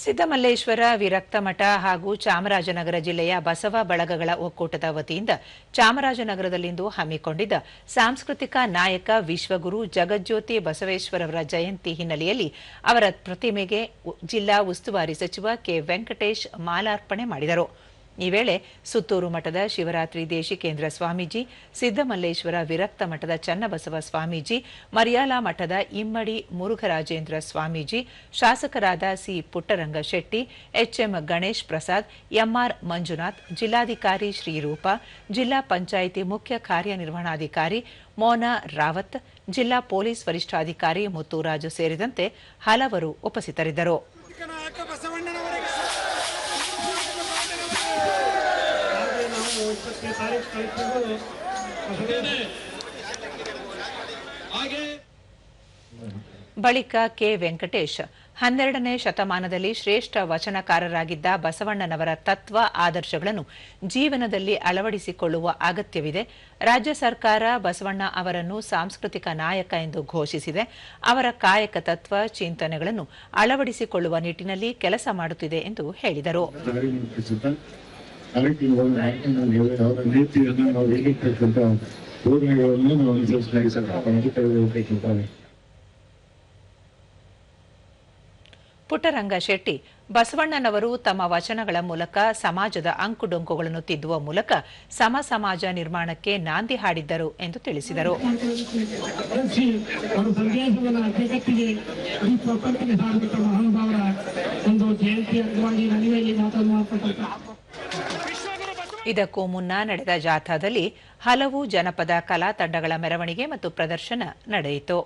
ಸಿದ್ದಮಲ್ಲೇಶ್ವರ ವಿರಕ್ತಮಠ ಹಾಗೂ ಚಾಮರಾಜನಗರ ಜಿಲ್ಲೆಯ ಬಸವ ಬಳಗಗಳ ಒಕ್ಕೂಟದ ವತಿಯಿಂದ ಚಾಮರಾಜನಗರದಲ್ಲಿಂದು ಹಮ್ಮಿಕೊಂಡಿದ್ದ ಸಾಂಸ್ಕೃತಿಕ ನಾಯಕ ವಿಶ್ವಗುರು ಜಗಜ್ಯೋತಿ ಬಸವೇಶ್ವರವರ ಜಯಂತಿ ಹಿನ್ನೆಲೆಯಲ್ಲಿ ಅವರ ಪ್ರತಿಮೆಗೆ ಜಿಲ್ಲಾ ಉಸ್ತುವಾರಿ ಸಚಿವ ಕೆ ವೆಂಕಟೇಶ್ ಮಾಲಾರ್ಪಣೆ ಮಾಡಿದರು. ಈ ವೇಳೆ ಸುತ್ತೂರು ಮಠದ ಶಿವರಾತ್ರಿ ದೇಶಿಕೇಂದ್ರ ಸ್ವಾಮೀಜಿ, ಸಿದ್ದಮಲ್ಲೇಶ್ವರ ವಿರಕ್ತ ಮಠದ ಚನ್ನಬಸವ ಸ್ವಾಮೀಜಿ, ಮರ್ಯಾಲ ಮಠದ ಇಮ್ಮಡಿ ಮುರುಘರಾಜೇಂದ್ರ ಸ್ವಾಮೀಜಿ, ಶಾಸಕರಾದ C Puttaranga Shetty, H M Ganesh Prasad, M R Manjunath, ಜಿಲ್ಲಾಧಿಕಾರಿ ಶ್ರೀರೂಪ, ಜಿಲ್ಲಾ ಪಂಚಾಯಿತಿ ಮುಖ್ಯ ಕಾರ್ಯನಿರ್ವಹಣಾಧಿಕಾರಿ ಮೋನಾ ರಾವತ್, ಜಿಲ್ಲಾ ಪೊಲೀಸ್ ವರಿಷ್ಠಾಧಿಕಾರಿ ಮುತ್ತುರಾಜು ಸೇರಿದಂತೆ ಹಲವರು ಉಪಸ್ಥಿತರಿದ್ದರು. ಬಳಿಕ ಕೆ ವೆಂಕಟೇಶ್ 12ನೇ ಶತಮಾನದಲ್ಲಿ ಶ್ರೇಷ್ಠ ವಚನಕಾರರಾಗಿದ್ದ ಬಸವಣ್ಣನವರ ತತ್ವ ಆದರ್ಶಗಳನ್ನು ಜೀವನದಲ್ಲಿ ಅಳವಡಿಸಿಕೊಳ್ಳುವ ಅಗತ್ಯವಿದೆ. ರಾಜ್ಯ ಸರ್ಕಾರ ಬಸವಣ್ಣ ಅವರನ್ನು ಸಾಂಸ್ಕೃತಿಕ ನಾಯಕ ಎಂದು ಘೋಷಿಸಿದೆ. ಅವರ ಕಾಯಕ ತತ್ವ ಚಿಂತನೆಗಳನ್ನು ಅಳವಡಿಸಿಕೊಳ್ಳುವ ನಿಟ್ಟಿನಲ್ಲಿ ಕೆಲಸ ಮಾಡುತ್ತಿದೆ ಎಂದು ಹೇಳಿದರು. ಪುಟ್ಟರಂಗ ಶೆಟ್ಟಿ ಬಸವಣ್ಣನವರು ತಮ್ಮ ವಚನಗಳ ಮೂಲಕ ಸಮಾಜದ ಅಂಕುಡೊಂಕುಗಳನ್ನು ತಿದ್ದುವ ಮೂಲಕ ಸಮ ಸಮಾಜ ನಿರ್ಮಾಣಕ್ಕೆ ನಾಂದಿ ಹಾಡಿದ್ದರು ಎಂದು ತಿಳಿಸಿದರು. ಇದಕ್ಕೂ ಮುನ್ನ ನಡೆದ ಜಾಥಾದಲ್ಲಿ ಹಲವು ಜನಪದ ಕಲಾ ತಂಡಗಳ ಮೆರವಣಿಗೆ ಮತ್ತು ಪ್ರದರ್ಶನ ನಡೆಯಿತು.